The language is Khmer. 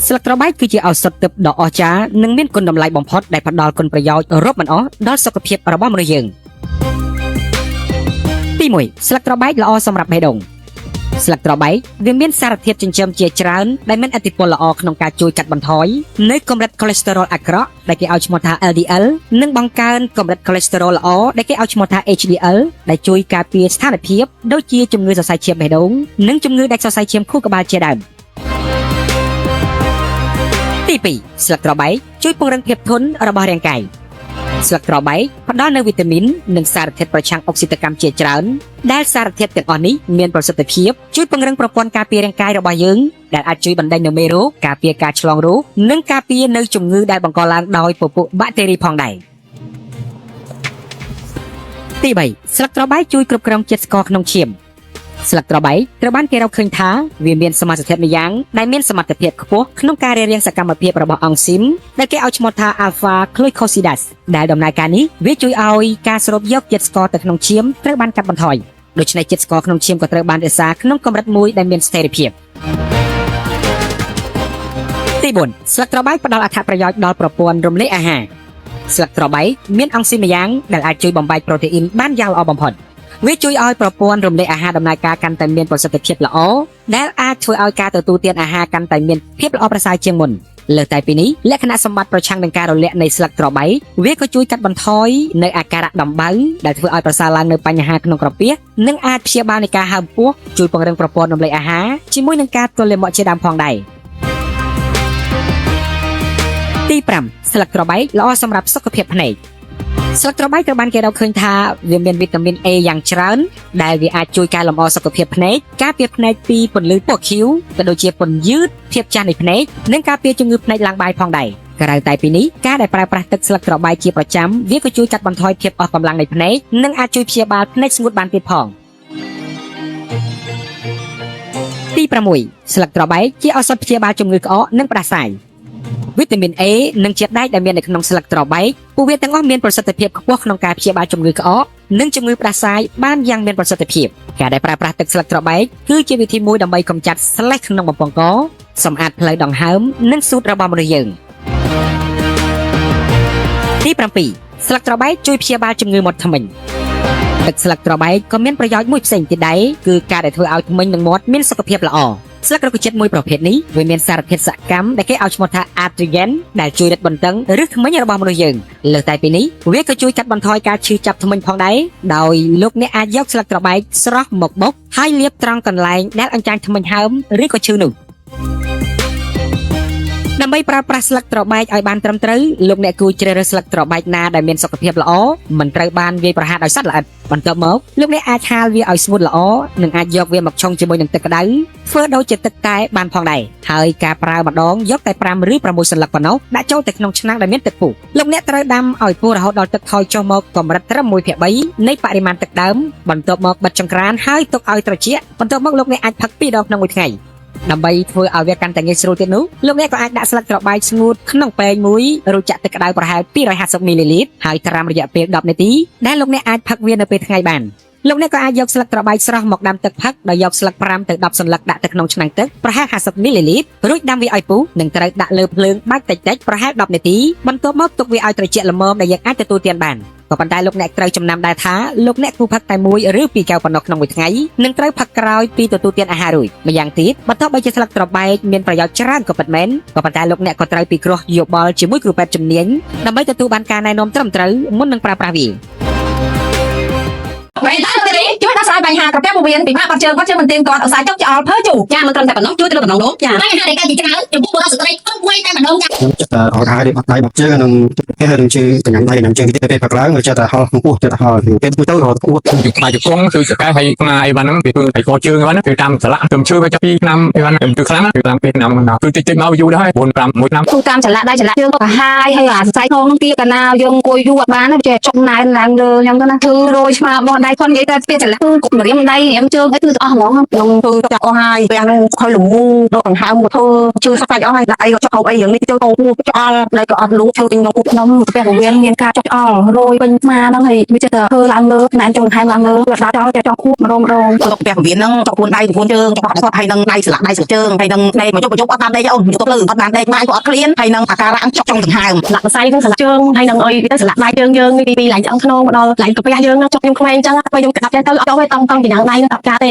ស្លឹកត្របែកគឺជាឱសថទិព្វដ៏អស្ចារ្យនិងមានគុណតម្លៃបំផុតដែលផ្ដល់គុណប្រយោជន៍រាប់មិនអស់ដល់សុខភាពរបស់មនុស្សយើងទី1ស្លឹកត្របែកល្អសម្រាប់បេះដូងស្លឹកត្របែកវាមានសារធាតុចិញ្ចឹមជាច្រើនដែលមានឥទ្ធិពលល្អក្នុងការជួយកាត់បន្ថយនៅកម្រិតខូលេស្តេរ៉ុលអាក្រក់ដែលគេឲ្យឈ្មោះថា LDL និងបង្កើនកម្រិតខូលេស្តេរ៉ុលល្អដែលគេឲ្យឈ្មោះថា HDL ដែលជួយការពារស្ថានភាពដូចជាជំងឺសរសៃឈាមបេះដូងនិងជំងឺដាច់សរសៃឈាមខួរក្បាលជាដើមទី2ស្លឹកត្របែកជួយពង្រឹងភាពធន់របស់រាងកាយស្លឹកត្របែកផ្ដល់នូវវីតាមីននិងសារធាតុប្រឆាំងអុកស៊ីតកម្មជាច្រើនដែលសារធាតុទាំងអស់នេះមានប្រសិទ្ធភាពជួយពង្រឹងប្រព័ន្ធការពាររាងកាយរបស់យើងដែលអាចជួយបណ្ដេញនូវមេរោគការពារការឆ្លងរោគនិងការពារនៅជំងឺដែលបង្កឡើងដោយពពួកបាក់តេរីផងដែរទី3ស្លឹកត្របែកជួយគ្រប់គ្រងជាតិស្ករក្នុងឈាមស្លឹកត្របែកត្រូវបានគេរកឃើញថាវាមានសមាសធាតុម្យ៉ាងដែលមានសមត្ថភាពខ្ពស់ក្នុងការរារាំងសកម្មភាពរបស់អង់ស៊ីមដែលគេឲ្យឈ្មោះថា alpha glucosidase ដែលដំណើរការនេះវាជួយឲ្យការស្រូបយកជាតិស្ករទៅក្នុងឈាមត្រូវបានកាត់បន្ថយដូច្នេះជាតិស្ករក្នុងឈាមក៏ត្រូវបានរក្សាក្នុងកម្រិតមួយដែលមានស្ថិរភាពទី4ស្លឹកត្របែកផ្ដល់អត្ថប្រយោជន៍ដល់ប្រព័ន្ធរំលាយអាហារស្លឹកត្របែកមានអង់ស៊ីមម្យ៉ាងដែលអាចជួយបំបែកប្រូតេអ៊ីនបានយ៉ាងល្អបំផុតវាជួយឲ្យប្រព័ន្ធរំលាយអាហារដំណើរការកាន់តែមានប្រសិទ្ធភាពល្អដែលអាចធ្វើឲ្យការទទួលទានអាហារកាន់តែមានភាពល្អប្រសើរជាងមុនលើសតែពីនេះលក្ខណៈសម្បត្តិប្រឆាំងនឹងការរលាកនៃស្លឹកត្របែកវាក៏ជួយកាត់បន្ថយនៅអាការៈដំបៅដែលធ្វើឲ្យប្រសើរឡើងនៅបញ្ហាក្នុងក្រពះនិងអាចព្យាបាលនៃការហើមពោះជួយពង្រឹងប្រព័ន្ធរំលាយអាហារជាមួយនឹងការទល់លាមកជាដើមផងដែរទី5ស្លឹកត្របែកល្អសម្រាប់សុខភាពភ្នែកស្លឹកត្របែកត្រូវបានគេរកឃើញថាវាមានវីតាមីន A យ៉ាងច្រើនដែលវាអាចជួយកែលម្អសុខភាពភ្នែកការពារភ្នែកពីពន្លឺពណ៌ខៀវក៏ដូចជាពន្យឺតភាពចាស់នៃភ្នែកនិងការពារជំងឺភ្នែកឡើងបាយផងដែរក្រៅតែពីនេះការដែលប្រើប្រាស់ទឹកស្លឹកត្របែកជាប្រចាំវាក៏ជួយកាត់បន្ថយភាពអស់កម្លាំងនៃភ្នែកនិងអាចជួយព្យាបាលភ្នែកស្ងួតបានទៀតផងទី6ស្លឹកត្របែកជាឱសថព្យាបាលជំងឺក្អកនិងផ្ដាសាយវីតាមីន A និងជាតិដែកដែលមាននៅក្នុងស្លឹកត្របែកពួកវាទាំងអស់មានប្រសិទ្ធភាពខ្ពស់ក្នុងការព្យាបាលជំងឺក្អកនិងជំងឺផ្ដាសាយបានយ៉ាងមានប្រសិទ្ធភាពការដែលប្រើប្រាស់ទឹកស្លឹកត្របែកគឺជាវិធីមួយដើម្បីកម្ចាត់ស្លេសក្នុងបំពង់កសម្អាតផ្លូវដង្ហើមនិងសួតរបស់មនុស្សយើងទី7ស្លឹកត្របែកជួយព្យាបាលជំងឺមាត់ធ្មេញទឹកស្លឹកត្របែកក៏មានប្រយោជន៍មួយផ្សេងទៀតដែរគឺការដែលធ្វើឲ្យធ្មេញនិងមាត់មានសុខភាពល្អស្លឹករុក្ខជាតិមួយប្រភេទនេះវាមានសារធាតុសកម្មដែលគេឲ្យឈ្មោះថា adrien ដែលជួយរឹតបន្តឹងឫសធ្មេញរបស់មនុស្សយើងលើសតែពីនេះវាក៏ជួយកាត់បន្ថយការឈឺចាប់ធ្មេញផងដែរដោយលោកអ្នកអាចយកស្លឹកត្របែកស្រស់មកបុកហើយលាបត្រង់កន្លែងដែលអញ្ចាញធ្មេញហើមឬក៏ឈឺនោះដើម្បីប្រើប្រាស់ស្លឹកត្របែកឲ្យបានត្រឹមត្រូវលោកអ្នកគួរជ្រើសរើសស្លឹកត្របែកណាដែលមានសុខភាពល្អមិនត្រូវបានវាយប្រហារដោយសត្វល្អិតបន្ទាប់មកលោកអ្នកអាចហាលវាឲ្យស្ងួតល្អនិងអាចយកវាមកឆុងជាមួយនឹងទឹកក្តៅធ្វើដូចជាទឹកតែបានផងដែរហើយការប្រើម្ដងយកតែ5ឬ6សន្លឹកប៉ុណ្ណោះដាក់ចូលទៅក្នុងឆ្នាំងដែលមានទឹកពុះលោកអ្នកត្រូវដាំឲ្យពុះរហូតដល់ទឹកថយចុះមកកម្រិតត្រឹម 1/3 នៃបរិមាណទឹកដើមបន្ទាប់មកបិទចង្ក្រានហើយទុកឲ្យត្រជាក់បន្ទាប់មកលោកអ្នកអាចផឹក2ដងក្នុងមួយថ្ងៃដើម្បីធ្វើឲ្យវាកាន់តែងាយស្រួលទៀតនោះលោកអ្នកក៏អាចដាក់ស្លឹកត្របែកស្ងួតក្នុងពែងមួយរួចចាក់ទឹកក្តៅប្រហែល250មីលីលីត្រហើយត្រាំរយៈពេល10នាទីដែលលោកអ្នកអាចផឹកវានៅពេលថ្ងៃបានលោកអ្នកក៏អាចយកស្លឹកត្របែកស្រស់មកដាំទឹកផឹកដោយយកស្លឹក5ទៅ10សន្លឹកដាក់ទៅក្នុងឆ្នាំងទឹកប្រហែល50មីលីលីត្ររួចដាំវាឲ្យពុះនិងត្រូវដាក់លើភ្លើងបើកតិចៗប្រហែល10នាទីបន្ទាប់មកទុកវាឲ្យត្រជាក់ល្មមដែលយើងអាចទទួលទានបានក៏ប៉ុន្តែលោកអ្នកត្រូវចំណាំដែរថាលោកអ្នកគួរផឹកតែ1ឬ2កែវប៉ុណ្ណោះក្នុងមួយថ្ងៃនិងត្រូវផឹកក្រោយពីទទួលទានអាហាររួចម្យ៉ាងទៀតបន្ទាប់បីជាស្លឹកត្របែកមានប្រយោជន៍ច្រើនក៏ពិតមែនក៏ប៉ុន្តែលោកអ្នកក៏ត្រូវពិគ្រោះយោបល់ជាមួយគ្រូពេទ្យជំនាញដើម្បីទទួលបានការណែនាំត្រឹមត្រូវមុននឹងប្រើប្រាស់វាvậy đó là cáiជួយដោះស្រាយបញ្ហាក្រពះពោះវៀនពីម៉ាក់បាត់ជើងមិនទៀងទាត់ឧស្សាហ៍ចុកច្អល់ភើជូចាមិនត្រឹមតែប៉ុណ្ណោះជួយទៅលើបំណងលោកចាបញ្ហាដែលកើតជាច្រើនចំពោះបុរសស្ត្រីគ្រប់វ័យតែម្ដងចាចិត្តអត់ហើយបាត់ដៃបាត់ជើងនឹងពេលនឹងជើងកញ្ញាដៃនឹងជើងទៅពេលផឹកឡើងចិត្តតែហល់ខ្ពស់ចិត្តហល់ពេលមួយទៅរត់ខ្ពស់គឺខ្លាចជង្គង់គឺសកែហើយខ្លាអីវ៉ាន់ហ្នឹងពីហើយកជើងវ៉ាន់គឺតាមឆ្លាក់ទៅជើងវាចាប់ពីឆ្នាំអីវ៉ាន់គឺខ្លាំងគឺតាមពេលឆ្នាំគឺតិចតិចមកយូរដែរ4 5 1ឆ្នាំគឺតាមឆ្លាក់ដៃឆ្លាក់ជើងក៏ហាយហើយអាសរសៃក្នុងនឹងkiaកាលណាយើងអង្គុយយូរអត់បានចេះចុកណែនឡើងលើអញ្ចឹងទៅណាគឺរយស្មាបោះ ដៃគាត់និយាយតែពេលចល័តគឺមករៀមដៃរៀមជើងឲ្យគឺអស់ហ្មងខ្ញុំធ្វើចាក់អស់ហើយពេលហ្នឹងខ້ອຍលមូដកដង្ហើមមកធ្វើជឿសកាច់អស់ហើយដាក់អីក៏ចុះហូបអីយ៉ាងនេះចូលកោពោះឆ្អល់ហើយក៏អត់លូឈើទីក្នុងខ្ញុំពេលវេនមានការចុះឆ្អល់រយពេញស្មាហ្នឹងហើយវាចេះតែធ្វើឡើងលើណែនចូលដង្ហើមឡើងលើវាដាក់ចោលខួបម្ដងទៅពេលវេនហ្នឹងចុះខ្លួនដៃខ្លួនជើងចុះគាត់ហើយនឹងដៃស្លាក់ដៃស្លាក់ជើងហើយនឹងដៃមកជប់អត់បានដៃអូនទៅលើអត់បានដៃម៉ាយក៏អត់ឃ្លានហើយនឹងអាការៈចុះចុងដង្ហើមដាក់សរសៃនឹងស្លាក់ជើងហើយនឹងអីទៅស្លាក់ដៃជើងយើងពីឡើងឆ្អឹងខ្នងមកដល់ឡើងកាពះយើងនឹងចុះខ្ញុំក្មេងអញ្ចឹងពេលខ្ញុំកាត់ចេះទៅអត់ចុះទេតង់ពីណាដៃនឹងតាប់ចាទេ